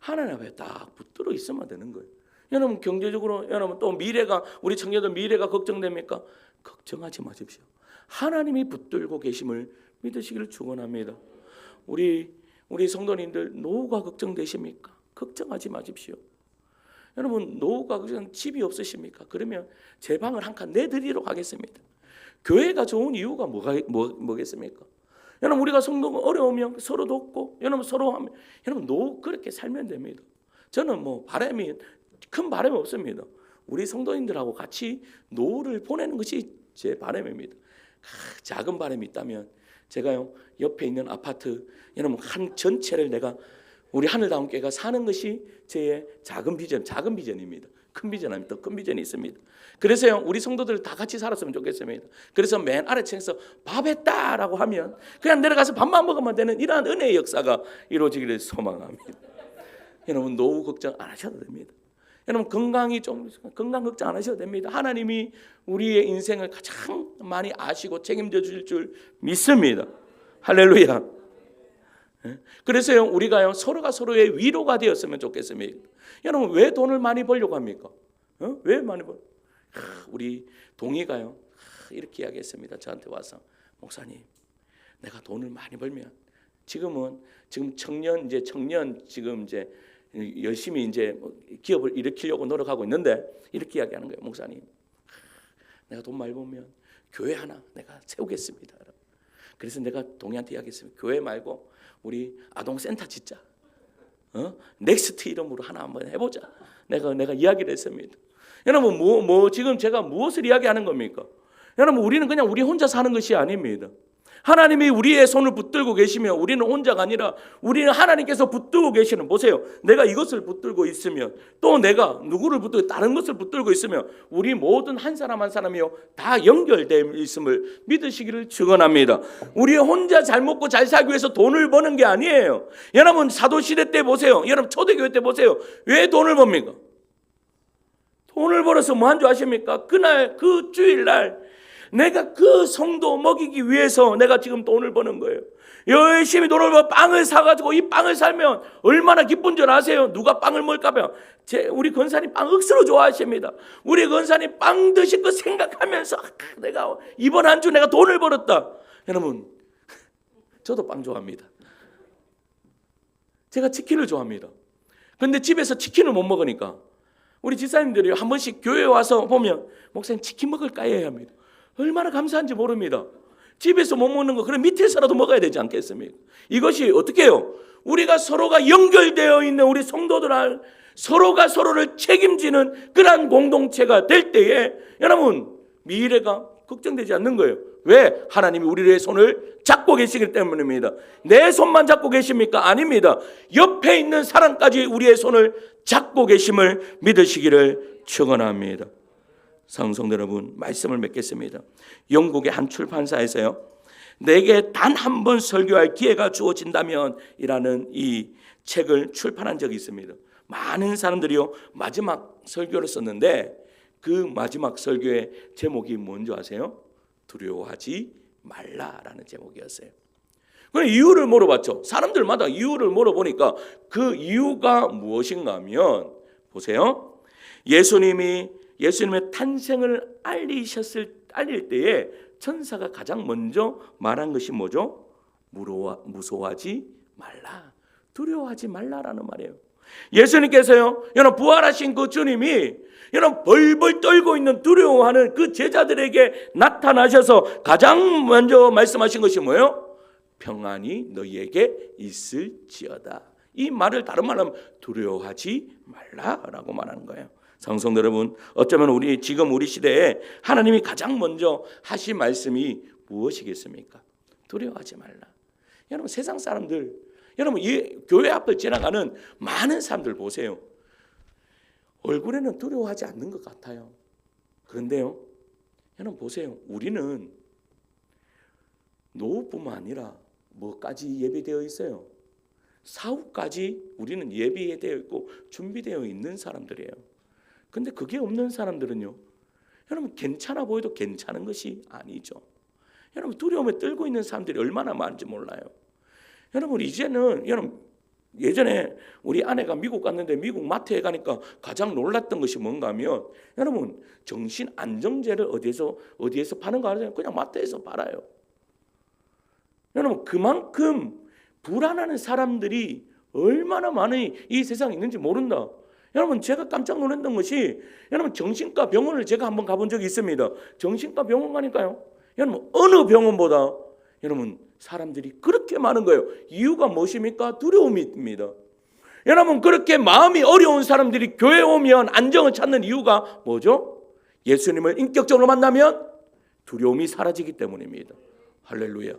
하나님 앞에 딱 붙들어 있으면 되는 거예요. 여러분 경제적으로 여러분 또 미래가 우리 청년들 미래가 걱정됩니까? 걱정하지 마십시오. 하나님이 붙들고 계심을 믿으시기를 축원합니다. 우리 성도님들 노후가 걱정되십니까? 걱정하지 마십시오. 여러분 노후가 걱정 집이 없으십니까? 그러면 제 방을 한 칸 내드리도록 하겠습니다. 교회가 좋은 이유가 뭐겠습니까? 여러분 우리가 성도가 어려우면 서로 돕고 여러분 서로 하면 여러분 노후 그렇게 살면 됩니다. 저는 큰 바람이 없습니다. 우리 성도님들하고 같이 노후를 보내는 것이 제 바람입니다. 작은 바람이 있다면 제가요 옆에 있는 아파트 여러분 한 전체를 내가 우리 하늘다운교회가 사는 것이 제 작은 비전입니다. 큰 비전 아닙니다. 더 큰 비전이 있습니다. 그래서요 우리 성도들 다 같이 살았으면 좋겠습니다. 그래서 맨 아래층에서 밥 했다라고 하면 그냥 내려가서 밥만 먹으면 되는 이러한 은혜의 역사가 이루어지기를 소망합니다. 여러분 노후 걱정 안 하셔도 됩니다. 여러분 건강 걱정 안 하셔도 됩니다. 하나님이 우리의 인생을 가장 많이 아시고 책임져 주실 줄 믿습니다. 할렐루야. 그래서요 우리가요 서로가 서로의 위로가 되었으면 좋겠습니다. 여러분 왜 돈을 많이 벌려고 합니까? 왜 많이 우리 동의가요 이렇게 이야기했습니다. 저한테 와서 목사님 내가 돈을 많이 벌면 지금 청년 지금 이제 열심히 이제 기업을 일으키려고 노력하고 있는데 이렇게 이야기하는 거예요. 목사님 내가 돈 많이 벌면 교회 하나 내가 세우겠습니다. 그래서 내가 동의한테 이야기했습니다. 교회 말고 우리 아동센터 짓자. 넥스트 이름으로 하나 한번 해보자. 내가 이야기를 했습니다. 여러분 지금 제가 무엇을 이야기하는 겁니까? 여러분 우리는 그냥 우리 혼자 사는 것이 아닙니다. 하나님이 우리의 손을 붙들고 계시면 우리는 혼자가 아니라 우리는 하나님께서 붙들고 계시는, 보세요, 내가 이것을 붙들고 있으면 또 내가 누구를 붙들고 다른 것을 붙들고 있으면 우리 모든 한 사람 한 사람이요 다 연결되어 있음을 믿으시기를 축원합니다. 우리 혼자 잘 먹고 잘 살기 위해서 돈을 버는 게 아니에요. 여러분 사도시대 때 보세요. 여러분 초대교회 때 보세요. 왜 돈을 법니까? 돈을 벌어서 뭐 한 줄 아십니까? 그날 그 주일날 내가 그 성도 먹이기 위해서 내가 지금 돈을 버는 거예요. 열심히 돈을 벌어 빵을 사가지고 이 빵을 살면 얼마나 기쁜 줄 아세요? 누가 빵을 먹을까요? 우리 권사님 빵 억수로 좋아하십니다. 우리 권사님 빵 드실 거 생각하면서 내가 이번 한 주 내가 돈을 벌었다. 여러분 저도 빵 좋아합니다. 제가 치킨을 좋아합니다. 근데 집에서 치킨을 못 먹으니까 우리 집사님들이 한 번씩 교회에 와서 보면 목사님 치킨 먹을까요? 해야 합니다. 얼마나 감사한지 모릅니다. 집에서 못 먹는 거 그럼 밑에서라도 먹어야 되지 않겠습니까? 이것이 어떻게 해요? 우리가 서로가 연결되어 있는 우리 성도들 서로가 서로를 책임지는 그러한 공동체가 될 때에 여러분 미래가 걱정되지 않는 거예요. 왜? 하나님이 우리의 손을 잡고 계시기 때문입니다. 내 손만 잡고 계십니까? 아닙니다. 옆에 있는 사람까지 우리의 손을 잡고 계심을 믿으시기를 축원합니다. 성도 여러분, 말씀을 맺겠습니다. 영국의 한 출판사에서요, 내게 단 한 번 설교할 기회가 주어진다면 이라는 이 책을 출판한 적이 있습니다. 많은 사람들이요 마지막 설교를 썼는데 그 마지막 설교의 제목이 뭔지 아세요? 두려워하지 말라라는 제목이었어요. 그럼 이유를 물어봤죠. 사람들마다 이유를 물어보니까 그 이유가 무엇인가 하면 보세요. 예수님의 탄생을 알릴 때에 천사가 가장 먼저 말한 것이 뭐죠? 무서워하지 말라, 두려워하지 말라라는 말이에요. 예수님께서요, 여러분 부활하신 그 주님이 여러분 벌벌 떨고 있는 두려워하는 그 제자들에게 나타나셔서 가장 먼저 말씀하신 것이 뭐예요? 평안이 너희에게 있을지어다. 이 말을 다른 말로 하면 두려워하지 말라라고 말하는 거예요. 성도 여러분, 어쩌면 지금 우리 시대에 하나님이 가장 먼저 하신 말씀이 무엇이겠습니까? 두려워하지 말라. 여러분 세상 사람들, 여러분 이 교회 앞을 지나가는 많은 사람들 보세요. 얼굴에는 두려워하지 않는 것 같아요. 그런데요, 여러분 보세요. 우리는 노후뿐만 아니라 뭐까지 예비되어 있어요? 사후까지 우리는 예비되어 있고 준비되어 있는 사람들이에요. 근데 그게 없는 사람들은요, 여러분 괜찮아 보여도 괜찮은 것이 아니죠. 여러분 두려움에 떨고 있는 사람들이 얼마나 많은지 몰라요. 여러분 이제는 예전에 우리 아내가 미국 갔는데 미국 마트에 가니까 가장 놀랐던 것이 뭔가 하면 여러분 정신 안정제를 어디에서 파는 거 알아요? 그냥 마트에서 팔아요. 여러분 그만큼 불안하는 사람들이 얼마나 많이 이 세상에 있는지 모른다. 여러분 제가 깜짝 놀랐던 것이 여러분 정신과 병원을 제가 한번 가본 적이 있습니다. 정신과 병원 가니까요, 여러분 어느 병원보다 여러분 사람들이 그렇게 많은 거예요. 이유가 무엇입니까? 두려움입니다. 여러분 그렇게 마음이 어려운 사람들이 교회에 오면 안정을 찾는 이유가 뭐죠? 예수님을 인격적으로 만나면 두려움이 사라지기 때문입니다. 할렐루야.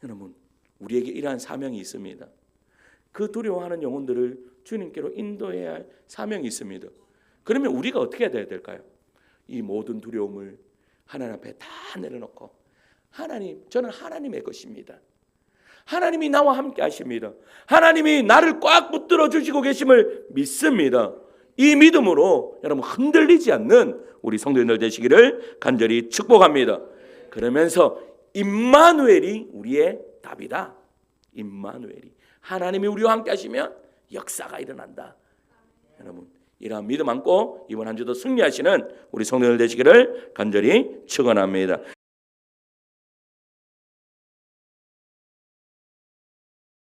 여러분 우리에게 이러한 사명이 있습니다. 그 두려워하는 영혼들을 주님께로 인도해야 할 사명이 있습니다. 그러면 우리가 어떻게 해야 될까요? 이 모든 두려움을 하나님 앞에 다 내려놓고 하나님, 저는 하나님의 것입니다. 하나님이 나와 함께 하십니다. 하나님이 나를 꽉 붙들어 주시고 계심을 믿습니다. 이 믿음으로 여러분 흔들리지 않는 우리 성도님들 되시기를 간절히 축복합니다. 그러면서 임마누엘이 우리의 답이다. 임마누엘이, 하나님이 우리와 함께 하시면 역사가 일어난다. 여러분 이러한 믿음 안고 이번 한 주도 승리하시는 우리 성도들 되시기를 간절히 축원합니다.